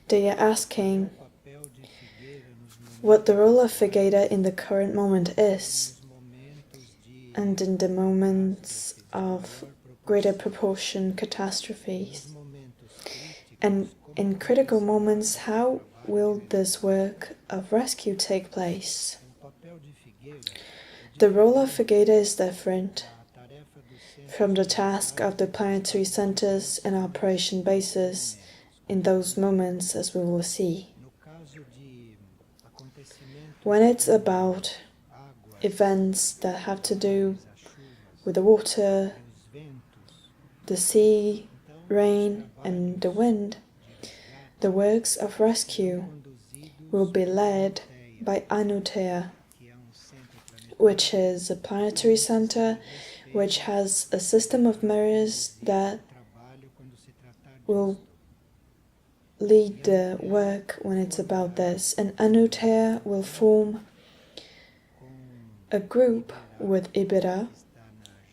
They are asking what the role of Figueira in the current moment is, and in the moments of greater proportion catastrophes. And in critical moments, how will this work of rescue take place? The role of Figueira is different from the task of the planetary centers and operation bases in those moments, as we will see. When it's about events that have to do with the water, the sea, rain, and the wind, the works of rescue will be led by Anutea, which is a planetary center which has a system of mirrors that will lead the work when it's about this. And Anutea will form a group with Irbin,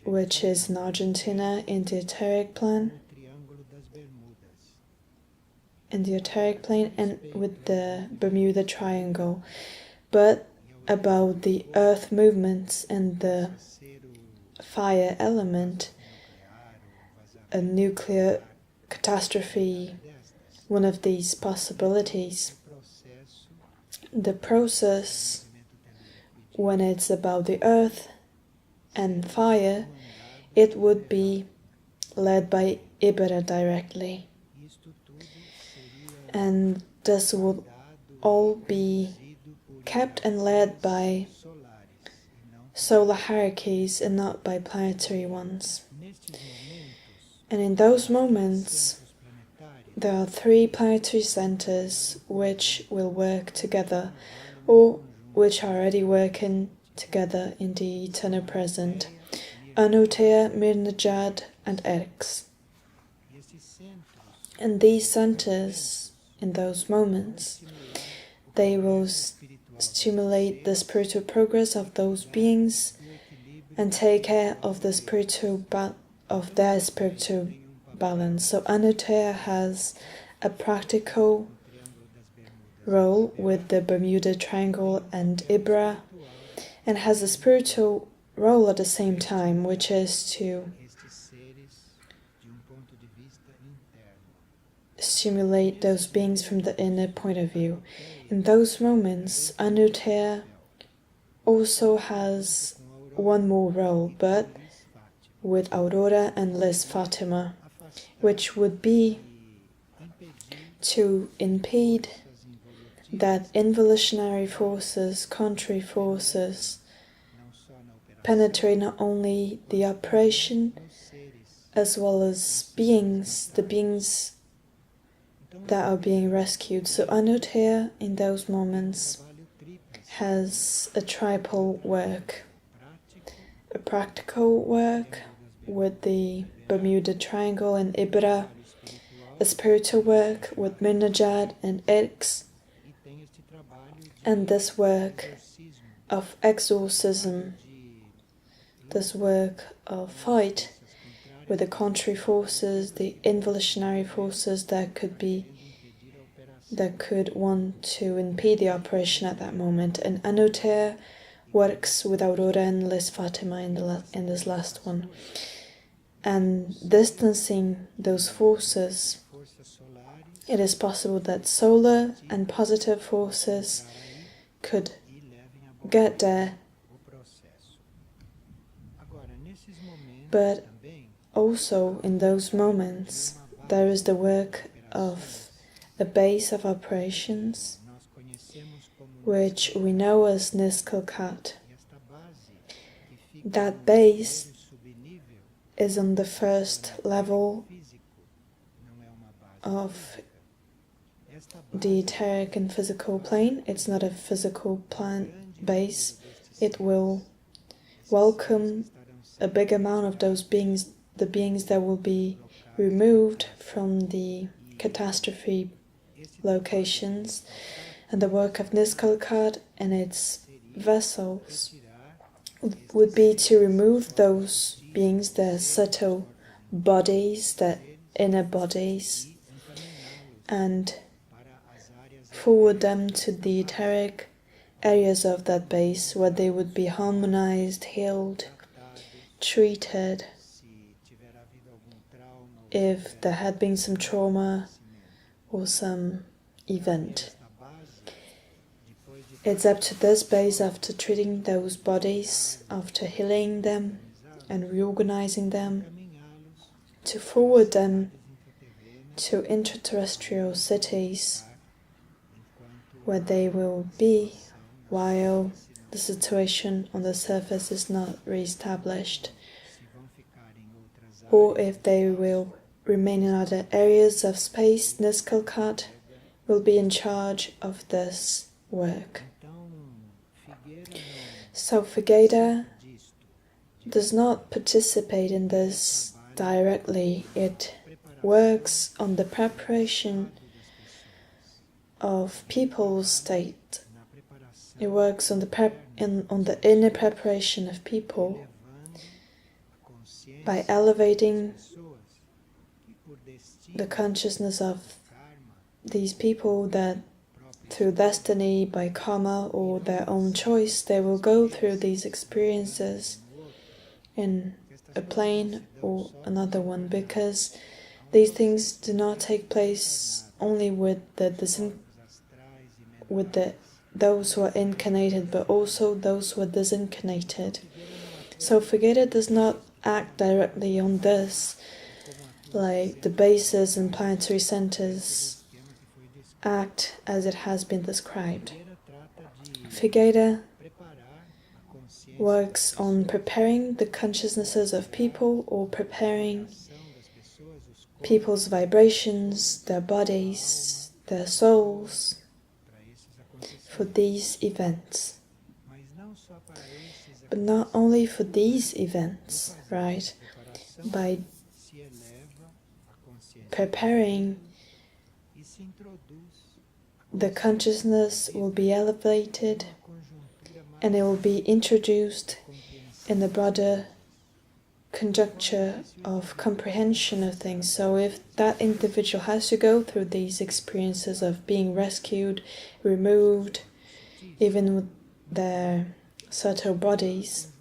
which is in Argentina in the etheric plane, and with the Bermuda Triangle, but about the earth movements and the fire element, a nuclear catastrophe, one of these possibilities. The process, when it's about the earth and fire, it would be led by Irbin directly. And this would all be kept and led by solar hierarchies and not by planetary ones. And in those moments, there are 3 planetary centers which will work together, or which are already working together in the eternal present: Anutea, Mirnajad, and Erx. And these centers, in those moments, they will stimulate the spiritual progress of those beings and take care of the their spiritual balance. So Anutea has a practical role with the Bermuda Triangle and Irbin, and has a spiritual role at the same time, which is to stimulate those beings from the inner point of view. In those moments, Anutea also has one more role, but with Aurora and Liz Fatima, which would be to impede that involutionary forces, contrary forces, penetrate not only the operation as well as the beings that are being rescued. So Anutea in those moments has a triple work: a practical work with the Bermuda Triangle and Irbin, a spiritual work with Mirnajad and Erx, and this work of exorcism, this work of fight with the contrary forces, the involutionary forces that could want to impede the operation at that moment. And Anutea works with Aurora and Liz Fatima in this last one, and distancing those forces. It is possible that solar and positive forces could get there, but also in those moments there is the work of a base of operations, which we know as Niskelkat. That base is on the first level of the etheric and physical plane. It's not a physical base. It will welcome a big amount of those beings, the beings that will be removed from the catastrophe locations, and the work of Niskelkat and its vessels would be to remove those beings, their subtle bodies, their inner bodies, and forward them to the etheric areas of that base where they would be harmonized, healed, treated if there had been some trauma or some event. It's up to this base, after treating those bodies, after healing them and reorganizing them, to forward them to intraterrestrial cities where they will be while the situation on the surface is not re-established, or if they will remain in other areas of space. Niskalkat will be in charge of this work. So Figueira does not participate in this directly. It works on the preparation of people's state. It works on the inner preparation of people by elevating the consciousness of these people that through destiny, by karma or their own choice, they will go through these experiences in a plane or another one, because these things do not take place only with those who are incarnated, but also those who are disincarnated. So Figueira does not act directly on this, like the bases and planetary centers act as it has been described. Figueira works on preparing the consciousnesses of people, or preparing people's vibrations, their bodies, their souls, for these events. But not only for these events, right? By preparing, the consciousness will be elevated and it will be introduced in the broader conjuncture of comprehension of things. So if that individual has to go through these experiences of being rescued, removed, even with their subtle bodies,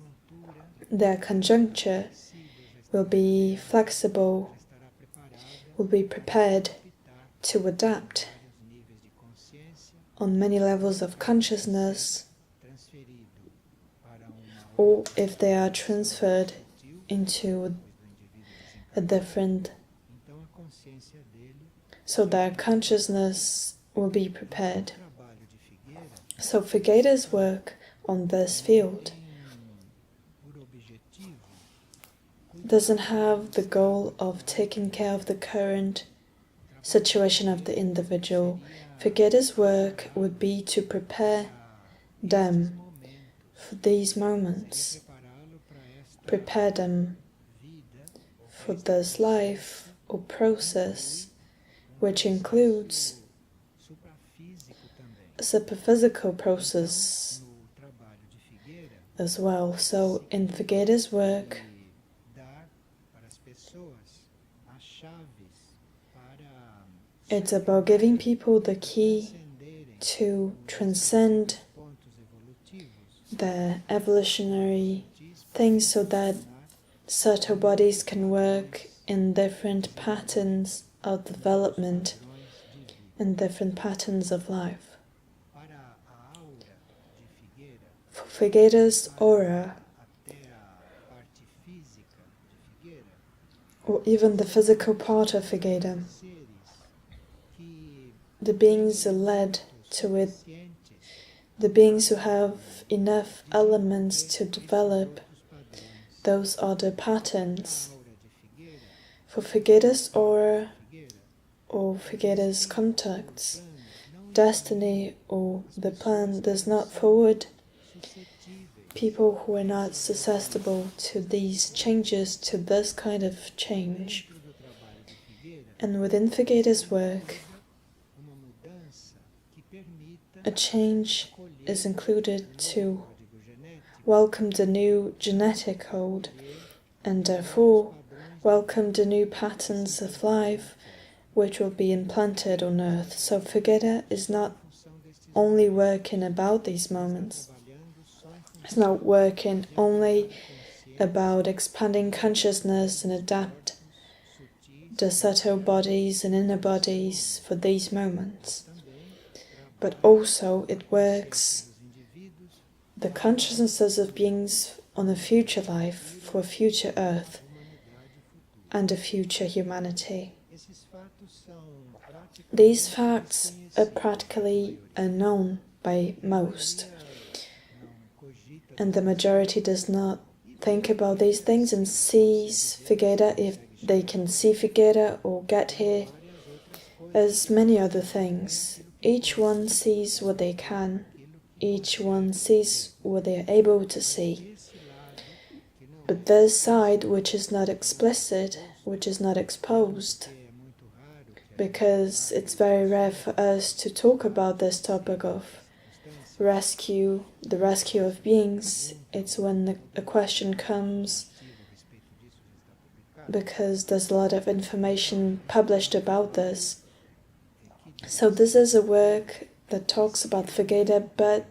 their conjuncture will be flexible, will be prepared to adapt on many levels of consciousness, or if they are transferred into a different, so their consciousness will be prepared. So Figueira's work on this field doesn't have the goal of taking care of the current situation of the individual. Figueira's work would be to prepare them for these moments, prepare them for this life or process, which includes a superphysical process as well. So in Figueira's work, it's about giving people the key to transcend their evolutionary things, so that subtle bodies can work in different patterns of development and different patterns of life. For Figueira's aura, or even the physical part of Figueira, the beings are led to it, the beings who have enough elements to develop those other patterns. For Figueira's aura or Figueira's contacts, destiny or the plan does not forward people who are not susceptible to these changes, to this kind of change. And within Figueira's work, a change is included to welcome the new genetic code, and therefore welcome the new patterns of life which will be implanted on Earth. So Figueira is not only working about these moments. It's not working only about expanding consciousness and adapt the subtle bodies and inner bodies for these moments. But also it works the consciousnesses of beings on a future life, for a future Earth and a future humanity. These facts are practically unknown by most, and the majority does not think about these things and sees Figueira, if they can see Figueira or get here, as many other things. Each one sees what they can. Each one sees what they are able to see. But this side, which is not explicit, which is not exposed, because it's very rare for us to talk about this topic of rescue, the rescue of beings. It's when a question comes, because there's a lot of information published about this. So this is a work that talks about Figueira, but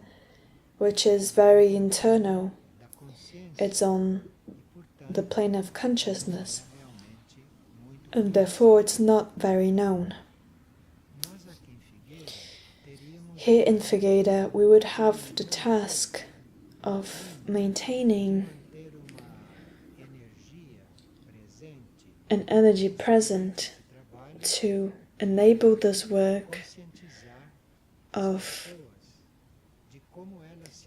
which is very internal. It's on the plane of consciousness, and therefore it's not very known. Here in Figueira, we would have the task of maintaining an energy present to enable this work of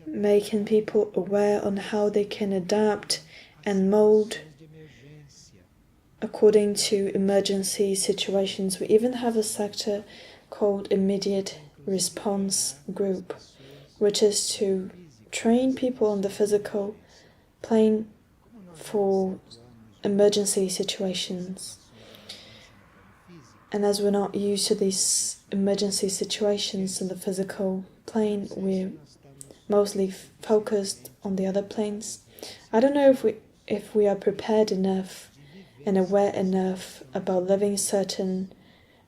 making people aware on how they can adapt and mold according to emergency situations. We even have a sector called Immediate Response Group, which is to train people on the physical plane for emergency situations. And as we're not used to these emergency situations in the physical plane, we're mostly focused on the other planes. I don't know if we are prepared enough and aware enough about living certain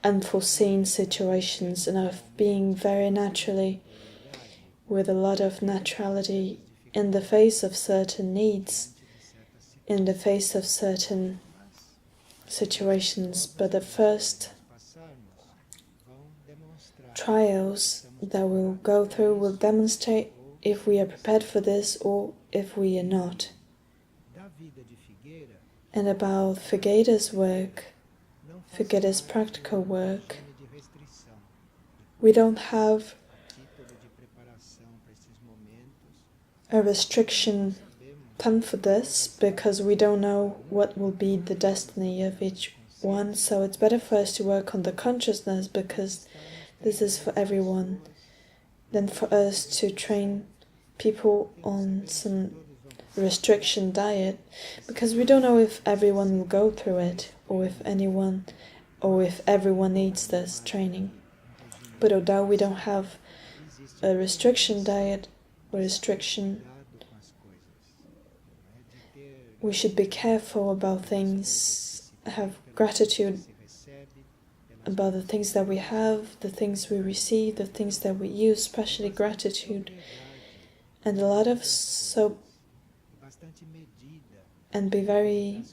unforeseen situations and of being very naturally, with a lot of naturality, in the face of certain needs, in the face of certain situations. But the first trials that we'll go through will demonstrate if we are prepared for this or if we are not. And about Figueira's work, Figueira's practical work, we don't have a restriction time for this, because we don't know what will be the destiny of each one. So it's better for us to work on the consciousness, because this is for everyone, than for us to train people on some restriction diet, because we don't know if everyone will go through it, or if everyone needs this training. But although we don't have a restriction diet or restriction, we should be careful about things, have gratitude about the things that we have, the things we receive, the things that we use, especially gratitude, and a lot of soap, and be very,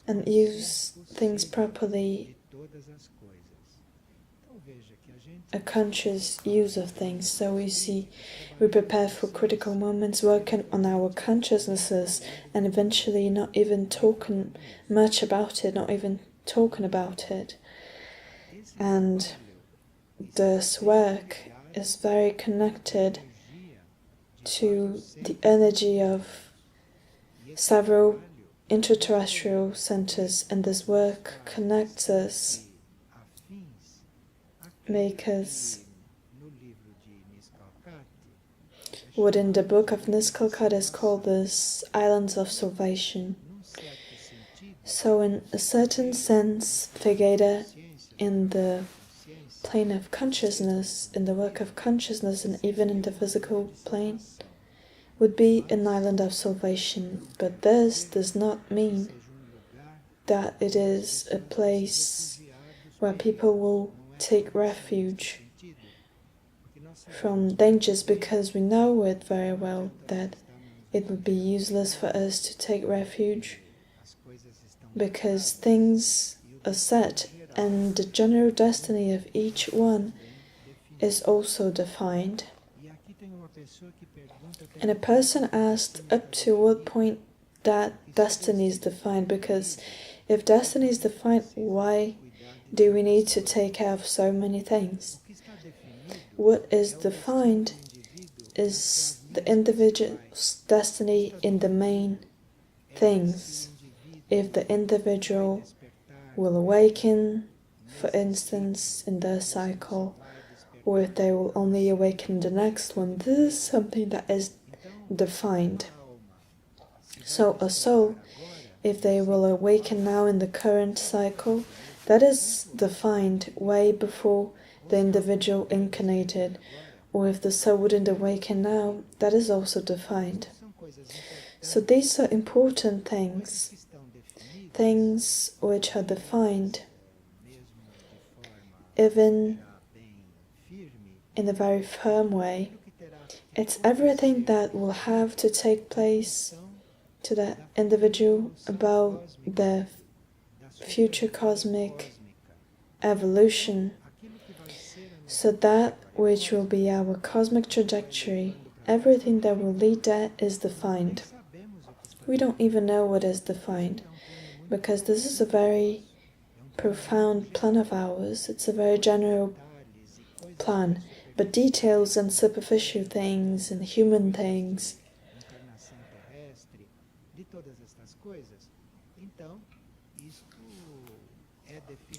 and use things properly, a conscious use of things. So we prepare for critical moments, working on our consciousnesses, and eventually not even talking much about it, not even talking about it. And this work is very connected to the energy of several interterrestrial centers, and this work connects us, make us what in the book of Niskalkat is called this islands of salvation. So in a certain sense, Figueira, in the plane of consciousness, in the work of consciousness, and even in the physical plane, would be an island of salvation. But this does not mean that it is a place where people will take refuge from dangers, because we know it very well that it would be useless for us to take refuge, because things are set and the general destiny of each one is also defined. And a person asked up to what point that destiny is defined, because if destiny is defined, why do we need to take care of so many things? What is defined is the individual's destiny in the main things. If the individual will awaken, for instance, in their cycle, or if they will only awaken the next one, this is something that is defined. So a soul, if they will awaken now in the current cycle, that is defined way before the individual incarnated, or if the soul wouldn't awaken now, that is also defined. So these are important things, things which are defined, even in a very firm way. It's everything that will have to take place to that individual about their future cosmic evolution. So that which will be our cosmic trajectory, everything that will lead that is defined. We don't even know what is defined, because this is a very profound plan of ours. It's a very general plan, but details and superficial things and human things,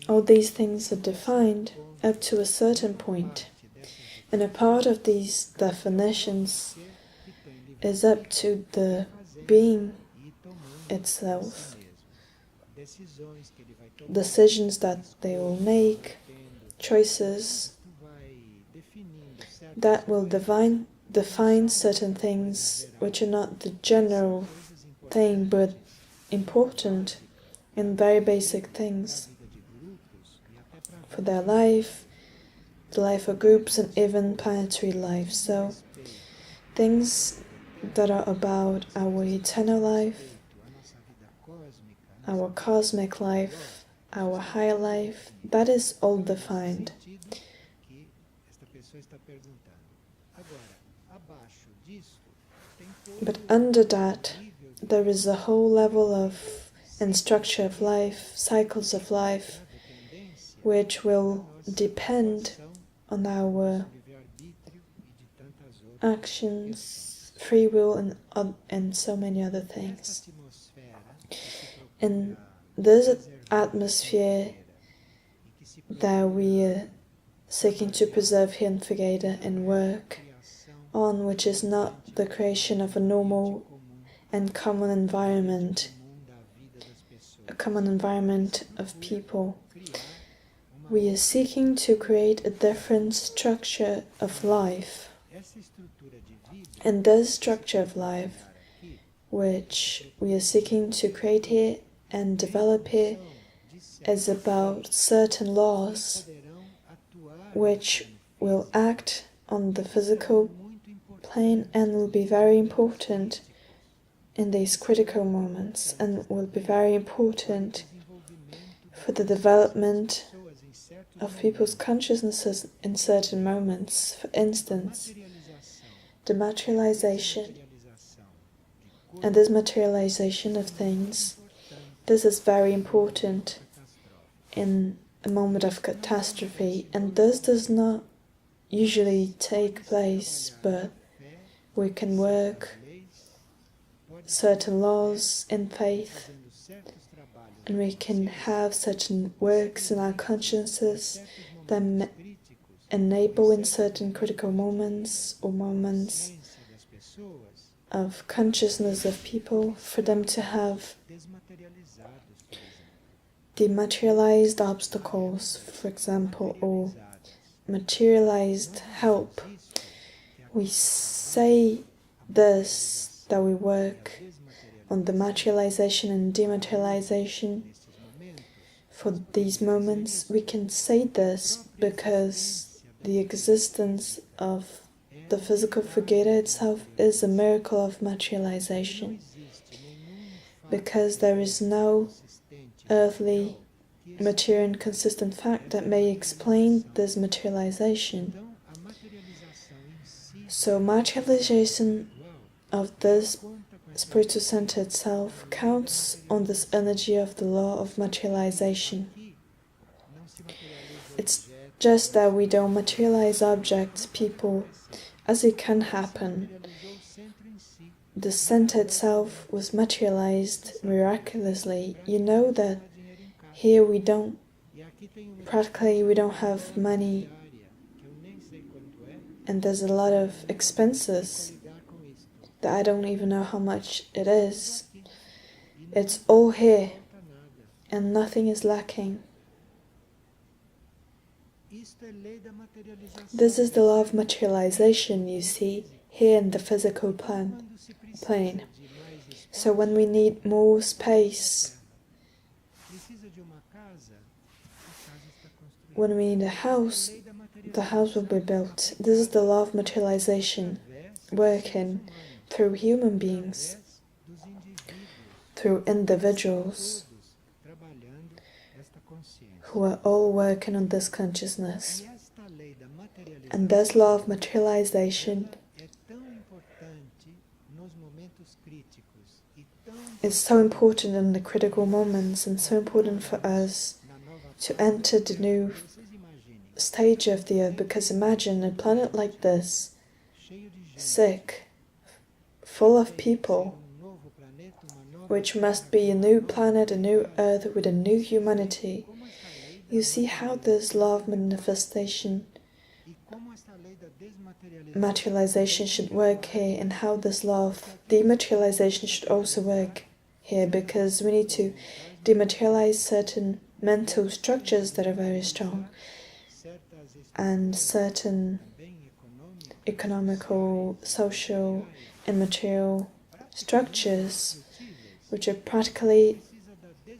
all these things are defined up to a certain point. And a part of these definitions is up to the being itself. Decisions that they will make, choices that will define certain things which are not the general thing, but important and very basic things for their life, the life of groups, and even planetary life. So things that are about our eternal life, our cosmic life, our higher life, that is all defined. But under that, there is a whole level of and structure of life, cycles of life, which will depend on our actions, free will, and so many other things. And this atmosphere that we are seeking to preserve here in Figueira and work on, which is not the creation of a normal and common environment, a common environment of people. We are seeking to create a different structure of life. And this structure of life, which we are seeking to create here and develop here, is about certain laws which will act on the physical plane and will be very important in these critical moments, and will be very important for the development of people's consciousnesses in certain moments. For instance, the materialization, and this materialization of things, this is very important in a moment of catastrophe, and this does not usually take place, but we can work certain laws in faith, and we can have certain works in our consciences that enable in certain critical moments or moments of consciousness of people for them to have dematerialized obstacles, for example, or materialized help. We say this, that we work on the materialization and dematerialization for these moments, we can say this because the existence of the physical Figueira itself is a miracle of materialization, because there is no earthly, material and consistent fact that may explain this materialization. So materialization of this spiritual center itself counts on this energy of the law of materialization. It's just that we don't materialize objects, people, as it can happen. The center itself was materialized miraculously. You know that here we don't have money, and there's a lot of expenses that I don't even know how much it is. It's all here, and nothing is lacking. This is the law of materialization, you see, here in the physical plane. So when we need more space, when we need a house, the house will be built. This is the law of materialization, working through human beings, through individuals who are all working on this consciousness. And this law of materialization is so important in the critical moments, and so important for us to enter the new stage of the earth, because imagine a planet like this, sick, full of people, which must be a new planet, a new earth with a new humanity. You see how this law of manifestation, materialization should work here, and how this law of dematerialization should also work here, because we need to dematerialize certain mental structures that are very strong, and certain economical, social, and material structures which are practically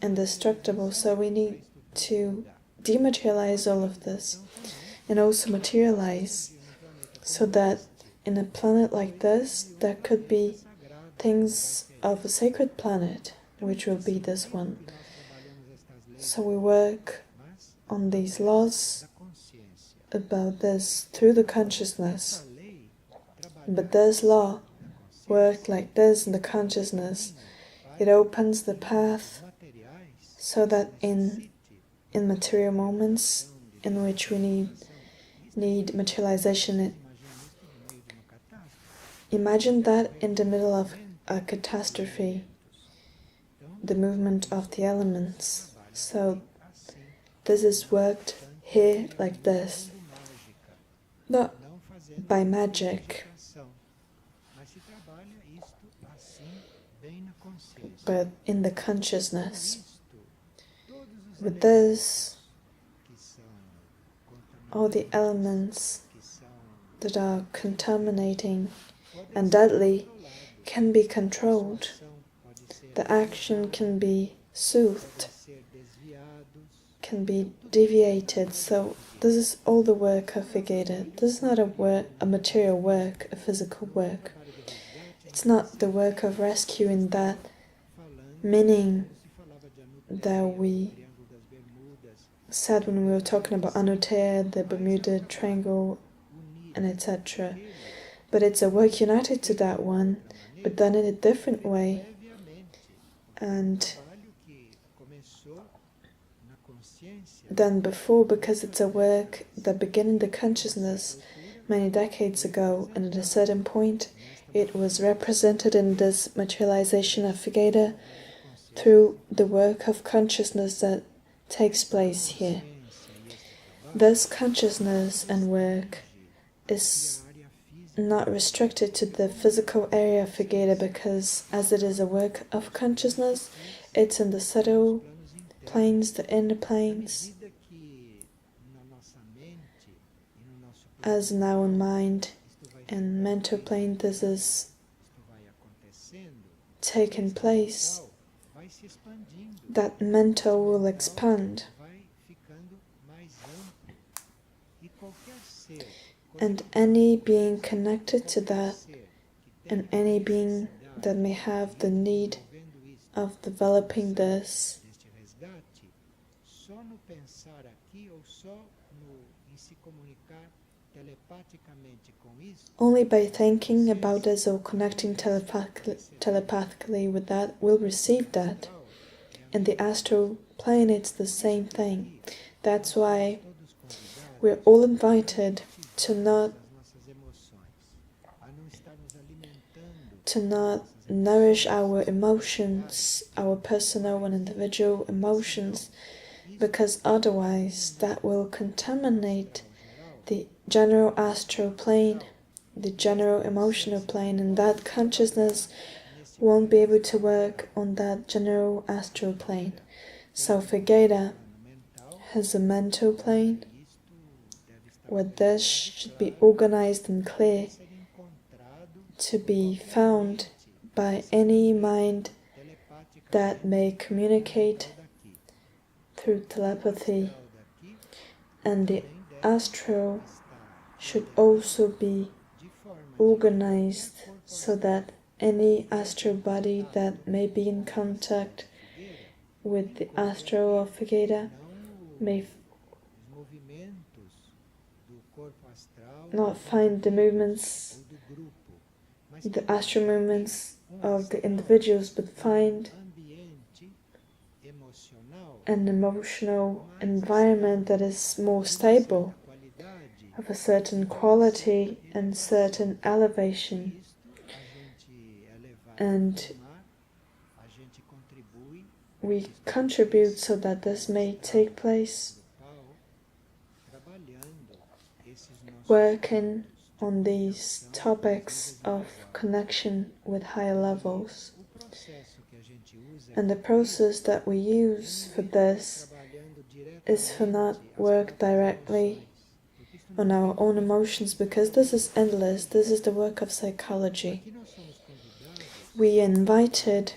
indestructible. So we need to dematerialize all of this and also materialize, so that in a planet like this there could be things of a sacred planet, which will be this one. So we work on these laws about this through the consciousness. But this law works like this in the consciousness. It opens the path so that in material moments in which we need materialization, imagine that in the middle of a catastrophe, the movement of the elements. So this is worked here like this, not by magic, but in the consciousness. With this, all the elements that are contaminating and deadly can be controlled. The action can be soothed, can be deviated. So this is all the work of Figueira. This is not a material work, a physical work. It's not the work of rescue in that meaning that we said when we were talking about Anutea, the Bermuda Triangle, and etc. But it's a work united to that one, but done in a different way. And than before, because it's a work that began in the consciousness many decades ago, and at a certain point it was represented in this materialization of Figueira through the work of consciousness that takes place here. This consciousness and work is not restricted to the physical area of Figueira, because as it is a work of consciousness, it's in the subtle planes, the inner planes, as in our mind and mental plane. This is taking place. that mental will expand. And any being connected to that, and any being that may have the need of developing this, only by thinking about this or connecting telepathically with that will receive that. In the astral plane, it's the same thing. That's why we're all invited to not nourish our emotions, our personal and individual emotions, because otherwise that will contaminate the general astral plane, the general emotional plane, and that consciousness won't be able to work on that general astral plane. So Figueira has a mental plane where this should be organized and clear to be found by any mind that may communicate through telepathy, and the astral should also be organized so that any astral body that may be in contact with the astral of Figueira may not find the movements, the astral movements of the individuals, but find an emotional environment that is more stable, of a certain quality and certain elevation. And we contribute so that this may take place, working on these topics of connection with higher levels. And the process that we use for this is for not work directly on our own emotions, because this is endless. This is the work of psychology. We are invited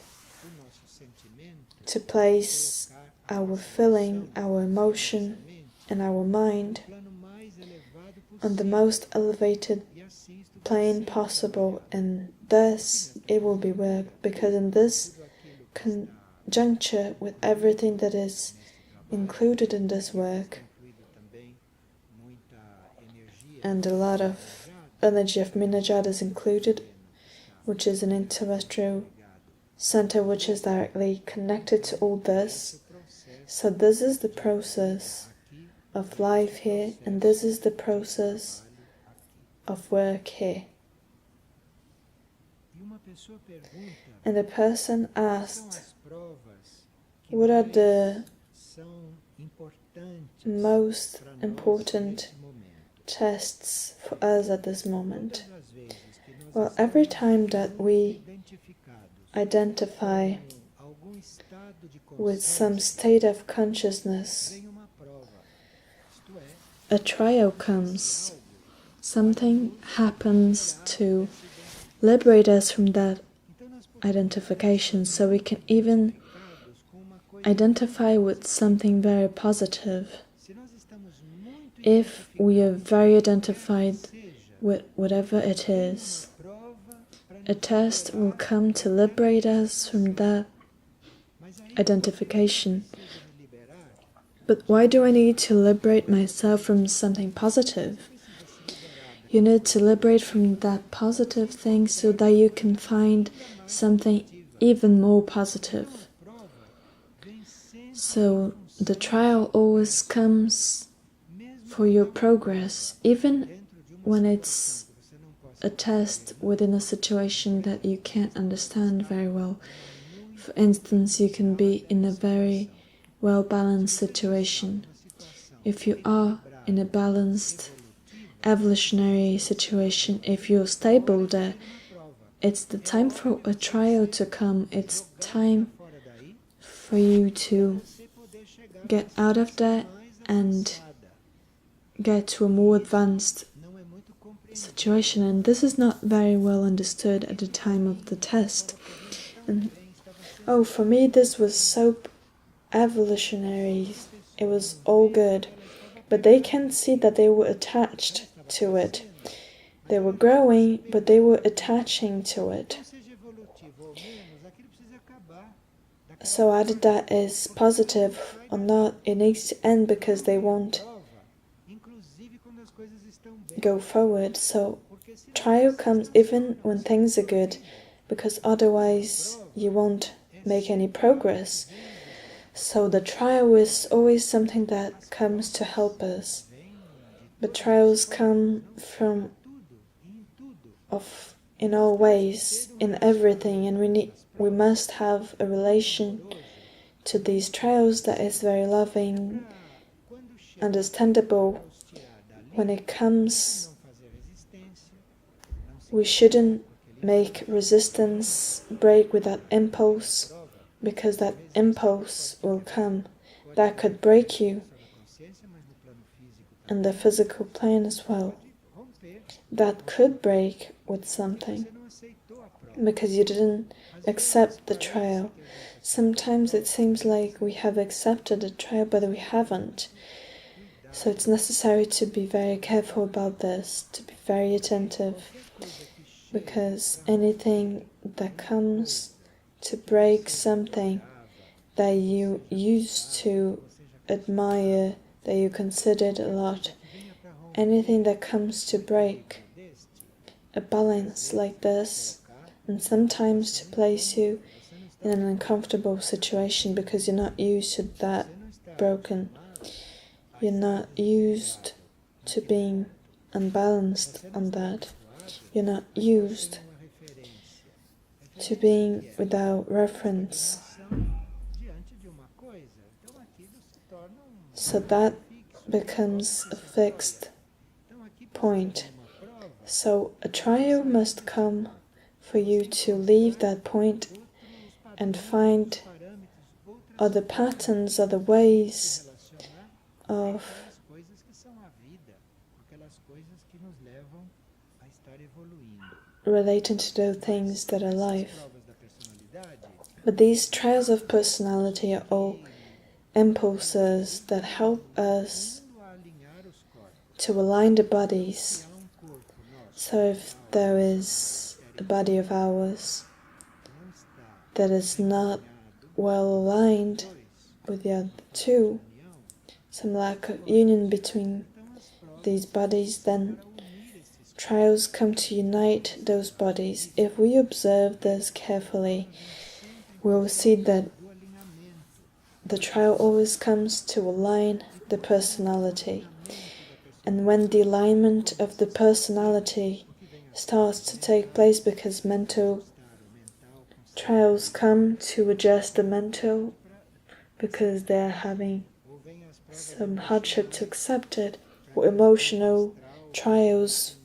to place our feeling, our emotion, and our mind on the most elevated plane possible, and thus it will be worked, because in this conjuncture with everything that is included in this work, and a lot of energy of Minajad is included, which is an interterrestrial center which is directly connected to all this. So this is the process of life here, and this is the process of work here. And the person asked, what are the most important tests for us at this moment? Well, every time that we identify with some state of consciousness, a trial comes. Something happens to liberate us from that identification, so we can even identify with something very positive. If we are very identified with whatever it is, a test will come to liberate us from that identification. But why do I need to liberate myself from something positive? You need to liberate from that positive thing so that you can find something even more positive. So the trial always comes for your progress, even when it's a test within a situation that you can't understand very well. For instance, you can be in a very well-balanced situation. If you are in a balanced evolutionary situation, if you're stable there, it's the time for a trial to come. It's time for you to get out of there and get to a more advanced situation. And this is not very well understood at the time of the test. And oh, for me this was so evolutionary, it was all good. But they can't see that they were attached to it. They were growing, but they were attaching to it. So either that is positive or not, it needs to end because they won't go forward. So trial comes even when things are good, because otherwise you won't make any progress. So the trial is always something that comes to help us. But trials come from in all ways, in everything, and we must have a relation to these trials that is very loving, understandable. When it comes, we shouldn't make resistance break with that impulse, because that impulse will come. That could break you in the physical plane as well. That could break with something, because you didn't accept the trial. Sometimes it seems like we have accepted the trial, but we haven't. So it's necessary to be very careful about this, to be very attentive, because anything that comes to break something that you used to admire, that you considered a lot, anything that comes to break a balance like this, and sometimes to place you in an uncomfortable situation because you're not used to that broken. You're not used to being unbalanced on that. You're not used to being without reference. So that becomes a fixed point. So a trial must come for you to leave that point and find other patterns, other ways of relating to those things that are life. But these trials of personality are all impulses that help us to align the bodies. So if there is a body of ours that is not well aligned with the other two, some lack of union between these bodies, then trials come to unite those bodies. If we observe this carefully, we will see that the trial always comes to align the personality. And when the alignment of the personality starts to take place, because mental trials come to adjust the mental, because they're having some hardship to accept it, or emotional trials,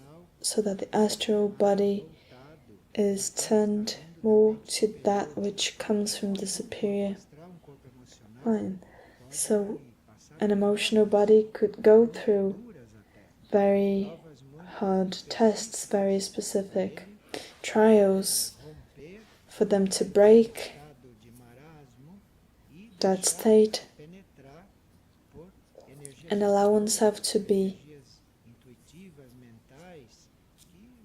so that the astral body is turned more to that which comes from the superior mind. So an emotional body could go through very hard tests, very specific trials, for them to break that state and allow oneself to be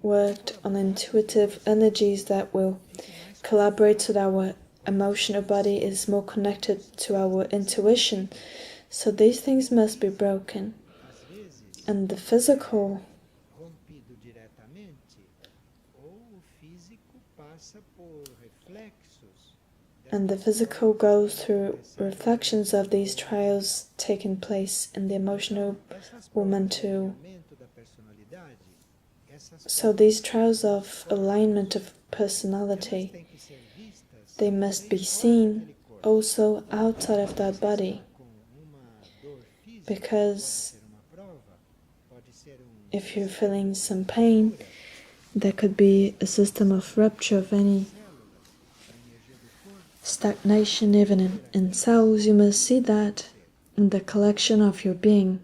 worked on intuitive energies that will collaborate so that our emotional body is more connected to our intuition. So these things must be broken. And the physical goes through reflections of these trials taking place in the emotional or mental. So these trials of alignment of personality, they must be seen also outside of that body, because if you're feeling some pain, there could be a system of rupture of any stagnation even in cells. You must see that in the collection of your being,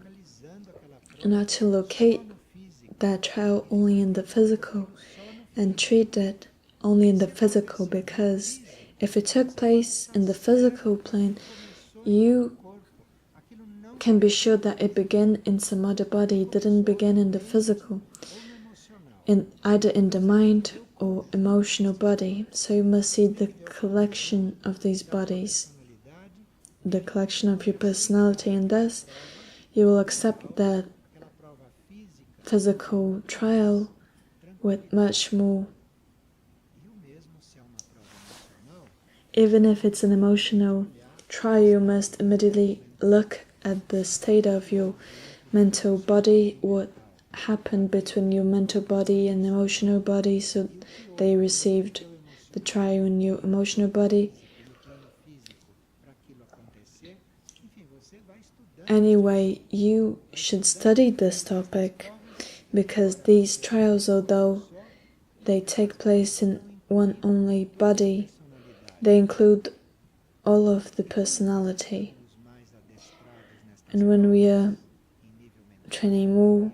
and not to locate that trial only in the physical and treat it only in the physical, because If it took place in the physical plane, you can be sure that it began in some other body. It didn't begin in the physical, either in the mind or emotional body. So you must see the collection of these bodies, the collection of your personality, and thus you will accept that physical trial with much more. Even if it's an emotional trial, you must immediately look at the state of your mental body, what happened between your mental body and emotional body, so they received the trial in your emotional body. Anyway, you should study this topic, because these trials, although they take place in one only body, they include all of the personality. And when we are training more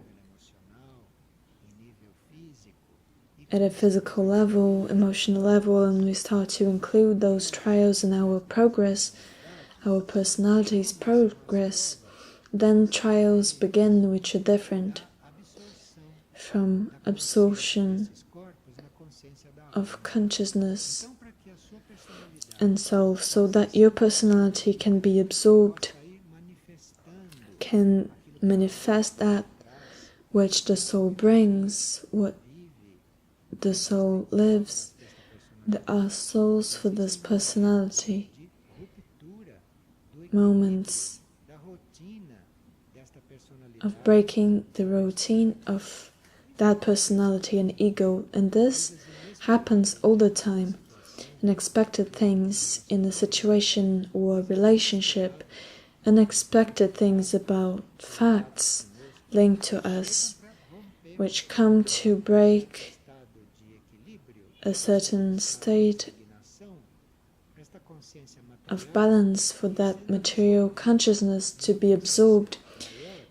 at a physical level, emotional level, and we start to include those trials in our progress, our personality's progress, then trials begin which are different from absorption of consciousness and soul, so that your personality can be absorbed, can manifest that which the soul brings, what the soul lives. There are souls for this personality, moments of breaking the routine of that personality and ego, and this happens all the time. Unexpected things in a situation or a relationship, unexpected things about facts linked to us, which come to break a certain state of balance for that material consciousness to be absorbed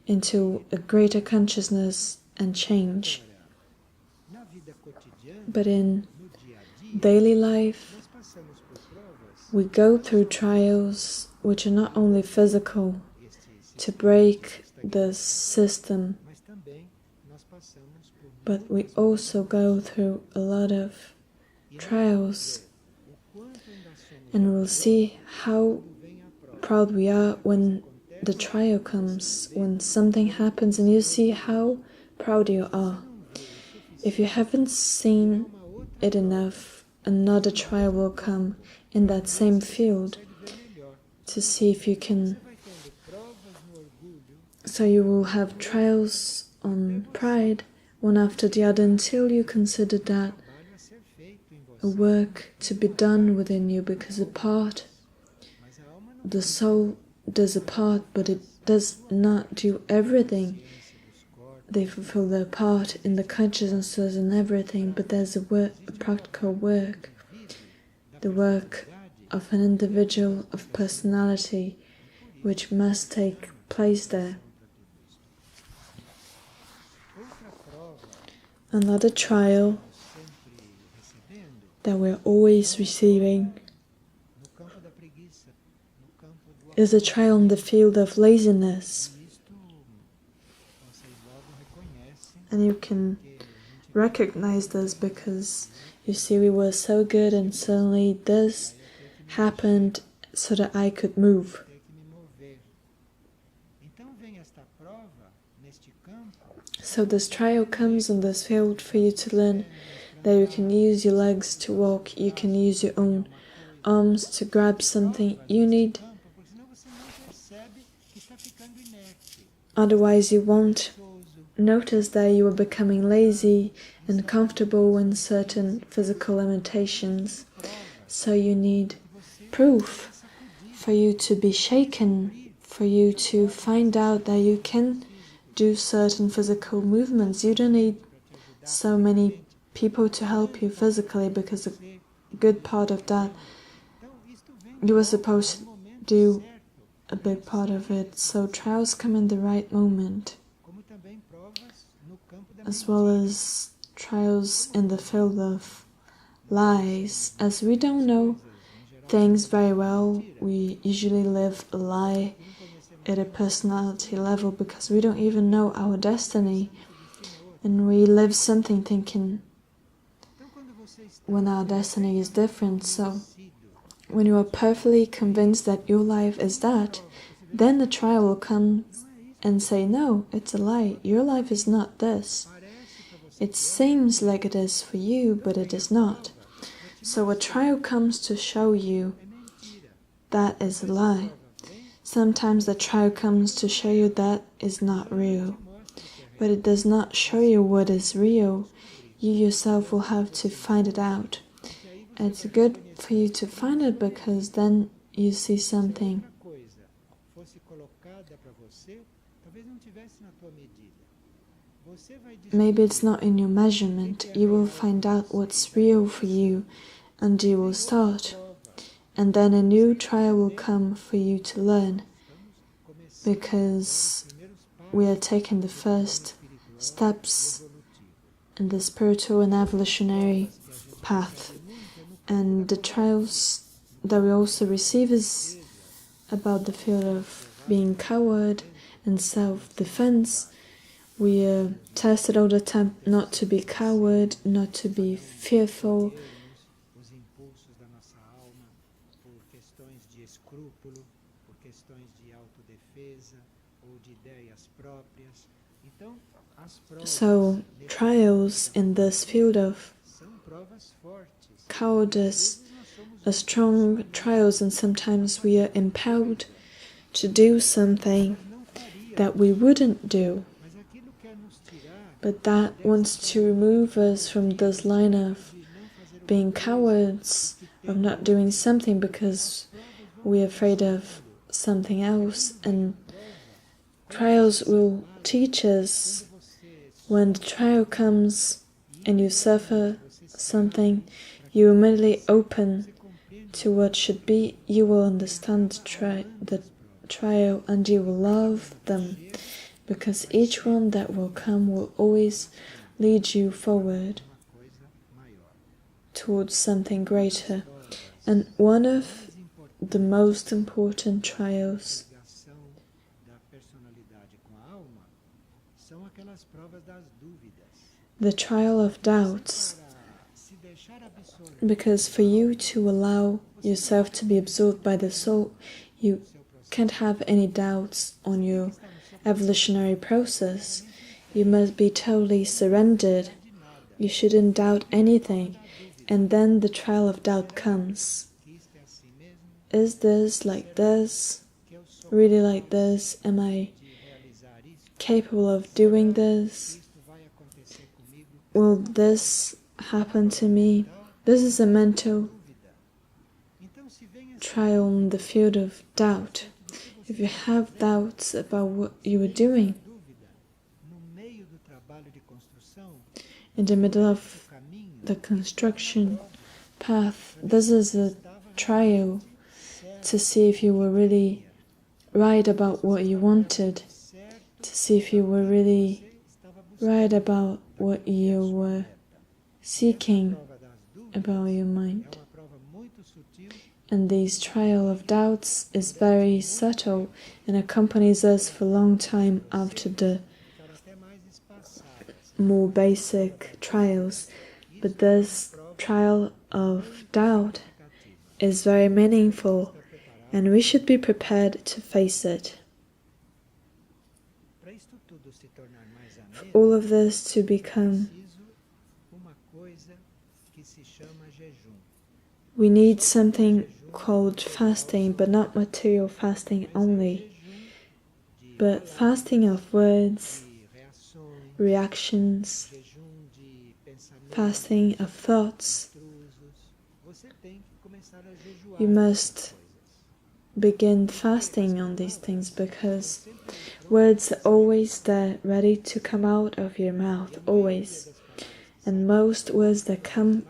into a greater consciousness and change. But in daily life, we go through trials which are not only physical to break the system, but we also go through a lot of trials, and we'll see how proud we are when the trial comes, when something happens and you see how proud you are. If you haven't seen it enough, another trial will come in that same field to see if you can. So you will have trials on pride, one after the other, until you consider that a work to be done within you, because the soul does a part, but it does not do everything. They fulfill their part in the consciousnesses and everything, but there's a practical work, the work of an individual, of personality, which must take place there. Another trial that we're always receiving is a trial in the field of laziness. And you can recognize this because you see, we were so good and suddenly this happened so that I could move. So this trial comes in this field for you to learn that you can use your legs to walk, you can use your own arms to grab something you need. Otherwise you won't notice that you are becoming lazy and comfortable in certain physical limitations. So you need proof for you to be shaken, for you to find out that you can do certain physical movements. You don't need so many people to help you physically, because a good part of that you were supposed to do a big part of it. So trials come in the right moment, as well as trials in the field of lies, as we don't know things very well. We usually live a lie at a personality level because we don't even know our destiny, and we live something thinking when our destiny is different. So when you are perfectly convinced that your life is that, then the trial will come and say, no, it's a lie, your life is not this. It seems like it is for you, but it is not. So a trial comes to show you that is a lie. Sometimes the trial comes to show you that is not real, but it does not show you what is real. You yourself will have to find it out. And it's good for you to find it because then you see something. Maybe it's not in your measurement. You will find out what's real for you and you will start. And then a new trial will come for you to learn, because we are taking the first steps in the spiritual and evolutionary path. And the trials that we also receive is about the field of being coward and self-defense. We are tested all the time not to be coward, not to be fearful. So trials in this field of cowardice are strong trials, and sometimes we are impelled to do something that we wouldn't do. But that wants to remove us from this line of being cowards, of not doing something because we're afraid of something else. And trials will teach us. When the trial comes and you suffer something, you immediately open to what should be. You will understand the trial and you will love them, because each one that will come will always lead you forward towards something greater. And one of the most important trials the trial of doubts, because for you to allow yourself to be absorbed by the soul, you can't have any doubts on your evolutionary process. You must be totally surrendered. You shouldn't doubt anything. And then the trial of doubt comes. Is this like this? Really like this? Am I capable of doing this? Will this happen to me? This is a mental trial in the field of doubt. If you have doubts about what you are doing, in the middle of the construction path, this is a trial to see if you were really right about what you wanted, to see if you were really right about what you were seeking about your mind. And this trial of doubts is very subtle and accompanies us for a long time after the more basic trials. But this trial of doubt is very meaningful, and we should be prepared to face it. For all of this to become, we need something called fasting, but not material fasting only, but fasting of words, reactions, fasting of thoughts. You must begin fasting on these things, because words are always there, ready to come out of your mouth, always. And most words that come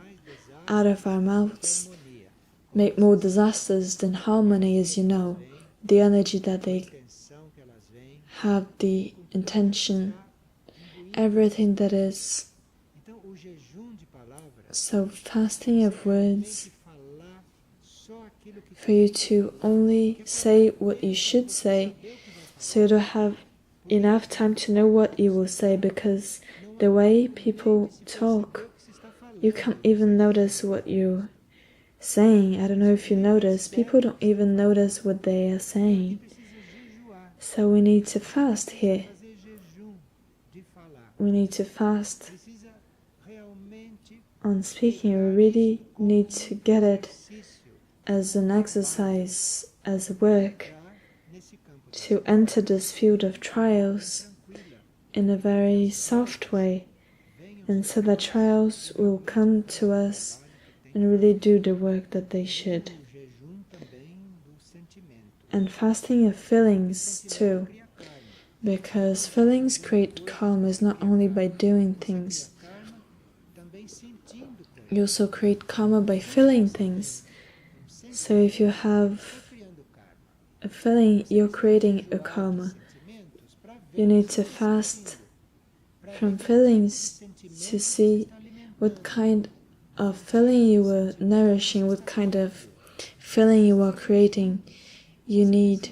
out of our mouths make more disasters than harmony, as you know. The energy that they have, the intention, everything that is. So fasting of words for you to only say what you should say, so you don't have enough time to know what you will say, because the way people talk, you can't even notice what you're saying. I don't know if you notice, people don't even notice what they are saying. So we need to fast here. We need to fast on speaking. We really need to get it as an exercise, as work, to enter this field of trials in a very soft way, and so that trials will come to us and really do the work that they should. And fasting of feelings too, because feelings create karma not only by doing things. You also create karma by feeling things. So if you have a feeling, you're creating a karma. You need to fast from feelings to see what kind of feeling you were nourishing, what kind of feeling you are creating. You need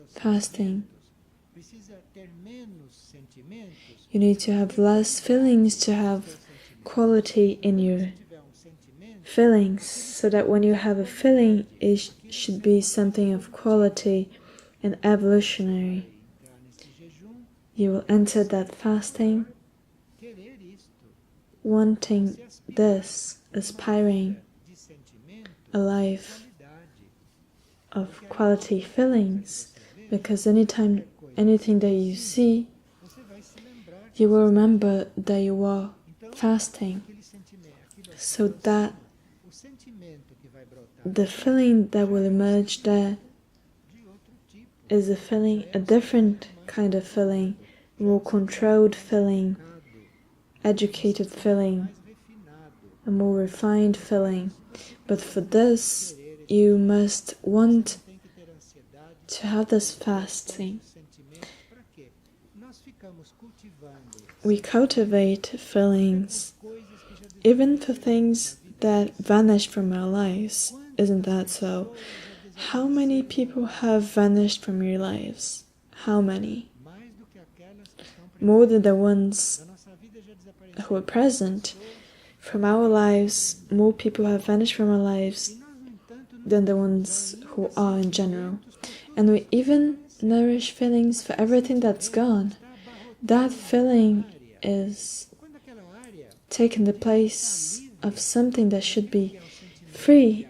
fasting. You need to have less feelings to have quality in your feelings, so that when you have a feeling, it should be something of quality and evolutionary. You will enter that fasting wanting this, aspiring a life of quality feelings, because anytime anything that you see, you will remember that you are fasting, so that the feeling that will emerge there is a different kind of feeling, more controlled feeling, educated feeling, a more refined feeling. But for this, you must want to have this fasting. We cultivate feelings, even for things that vanish from our lives. Isn't that so? How many people have vanished from your lives? How many? More than the ones who are present. From our lives, more people have vanished from our lives than the ones who are in general. And we even nourish feelings for everything that's gone. That feeling is taking the place of something that should be free,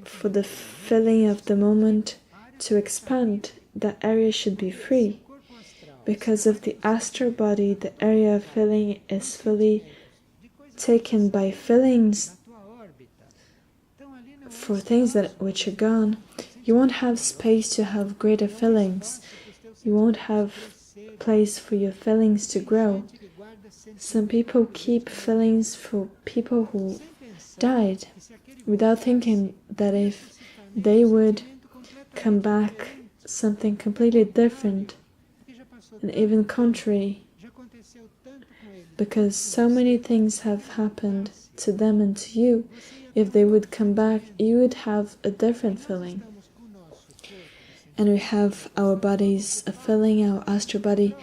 for the feeling of the moment to expand. That area should be free. Because of the astral body, the area of feeling is fully taken by feelings for things which are gone. You won't have space to have greater feelings. You won't have place for your feelings to grow. Some people keep feelings for people who died, without thinking that if they would come back, something completely different and even contrary, because so many things have happened to them and to you. If they would come back, you would have a different feeling. And we have our bodies, a feeling, our astral body,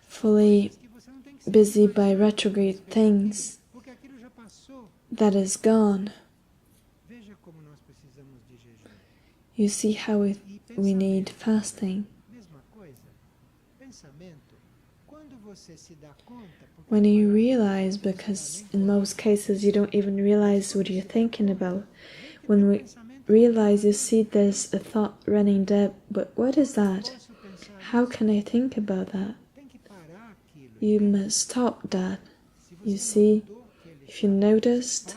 fully busy by retrograde things that is gone. You see how we need fasting. When you realize, because in most cases you don't even realize what you're thinking about. When we realize, you see there's a thought running there, but what is that? How can I think about that? You must stop that. You see, if you noticed,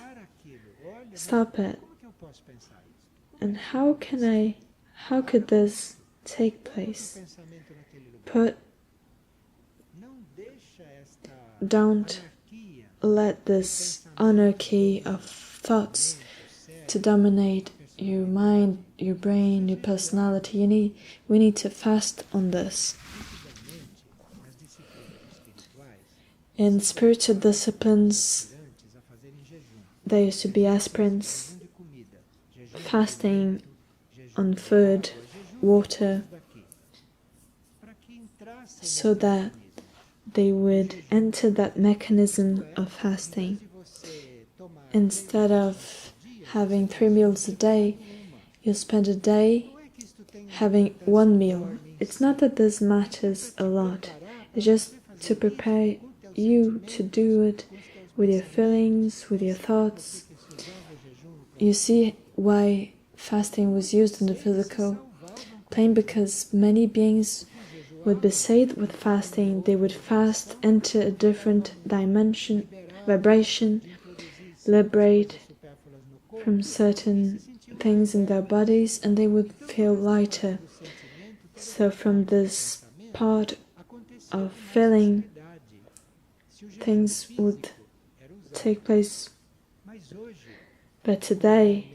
stop it. And how could this take place? Don't let this anarchy of thoughts to dominate your mind, your brain, your personality. We need to fast on this. In spiritual disciplines, there used to be aspirants fasting on food, water, so that they would enter that mechanism of fasting. Instead of having 3 meals a day, you spend a day having 1 meal. It's not that this matters a lot, it's just to prepare you to do it with your feelings, with your thoughts. You see why fasting was used in the physical? Plain because many beings would be saved with fasting. They would fast, enter a different dimension, vibration, liberate from certain things in their bodies, and they would feel lighter. So from this part of feeling, things would take place. But today,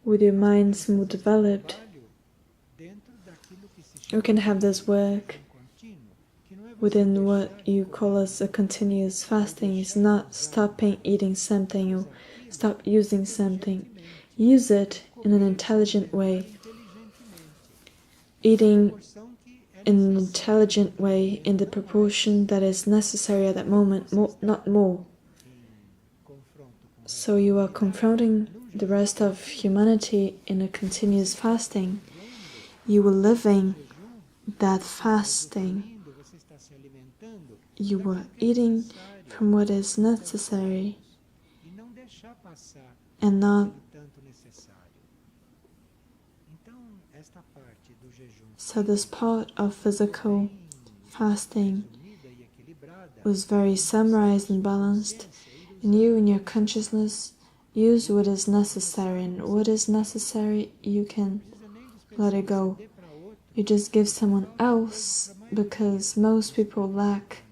with your minds more developed, you can have this work within what you call as a continuous fasting. Is not stopping eating something or stop using something. Use it in an intelligent way. Eating in an intelligent way in the proportion that is necessary at that moment, not more. So you are confronting the rest of humanity in a continuous fasting. You are living that fasting. You are eating from what is necessary and not. So this part of physical fasting was very summarized and balanced, and you in your consciousness use what is necessary, and what is necessary you can let it go. You just give someone else, because most people lack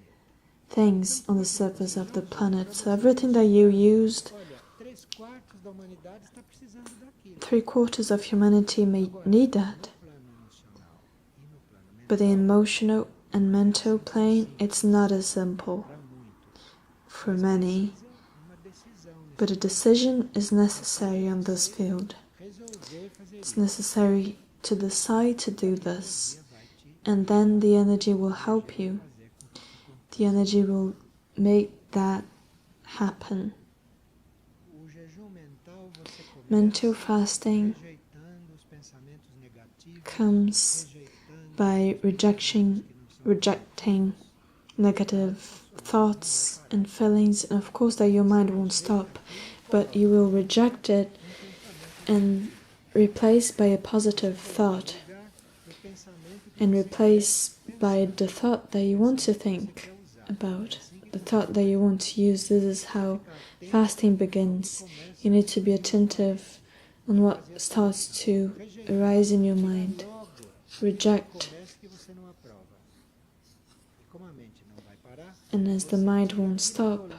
things on the surface of the planet. So everything that you used, 3/4 of humanity may need that. But the emotional and mental plane, it's not as simple for many. But a decision is necessary on this field. It's necessary to decide to do this, and then the energy will help you. The energy will make that happen. Mental fasting comes by rejecting negative thoughts and feelings, and of course that your mind won't stop, but you will reject it and replace by a positive thought, and replace by the thought that you want to think about, the thought that you want to use. This is how fasting begins. You need to be attentive on what starts to arise in your mind. Reject. And as the mind won't stop,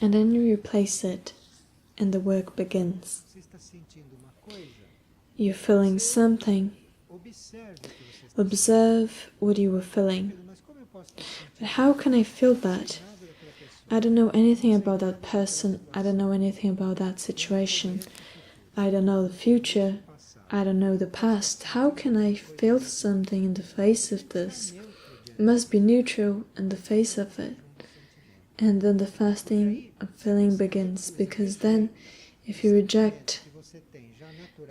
and then you replace it, and the work begins. You're feeling something. Observe what you were feeling. But how can I feel that? I don't know anything about that person. I don't know anything about that situation. I don't know the future. I don't know the past. How can I feel something in the face of this? It must be neutral in the face of it. And then the fasting of feeling begins, because then if you reject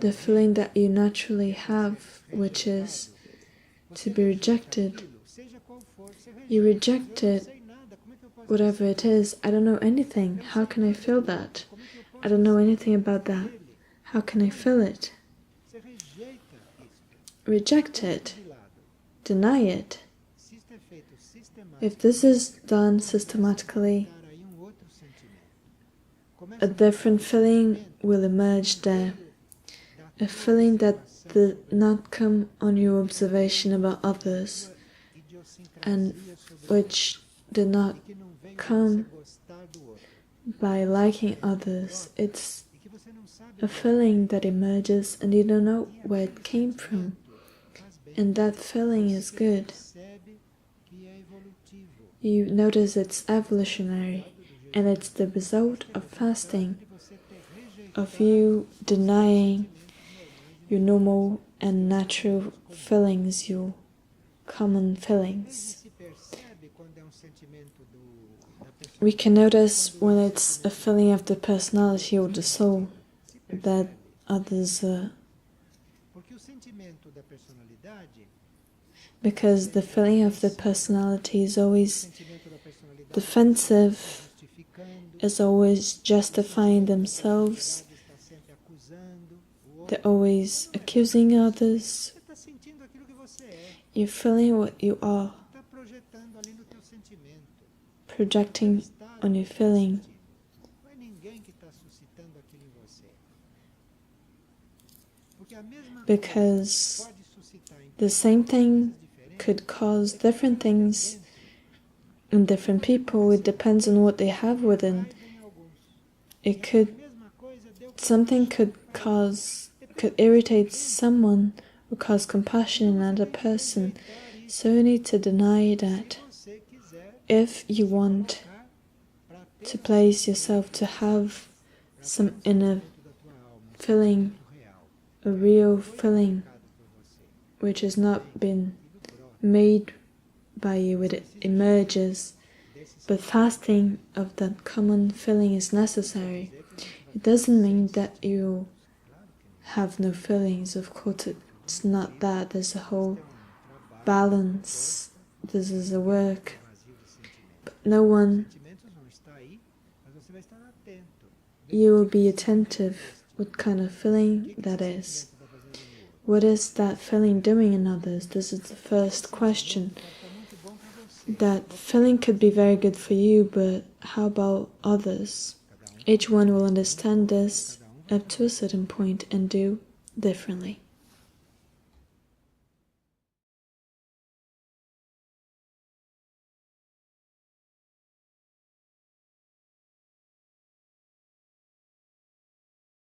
the feeling that you naturally have, which is to be rejected, you reject it, whatever it is. I don't know anything. How can I feel that? I don't know anything about that. How can I feel it? Reject it. Deny it. If this is done systematically, a different feeling will emerge there. A feeling that did not come on your observation about others, and which did not come by liking others. It's a feeling that emerges and you don't know where it came from. And that feeling is good. You notice it's evolutionary, and it's the result of fasting, of you denying your normal and natural feelings, your common feelings. We can notice when it's a feeling of the personality or the soul that others are, because the feeling of the personality is always defensive, is always justifying themselves, they're always accusing others. You're feeling what you are, projecting on your feeling. Because the same thing could cause different things in different people. It depends on what they have within. Something could irritate someone or cause compassion in another person. So you need to deny that. If you want to place yourself to have some inner feeling, a real feeling, which has not been made by you, it emerges, but fasting of that common feeling is necessary. It doesn't mean that you have no feelings. Of course, it's not that. There's a whole balance. This is a work. But you will be attentive what kind of feeling that is. What is that feeling doing in others? This is the first question. That feeling could be very good for you, but how about others? Each one will understand this up to a certain point and do differently.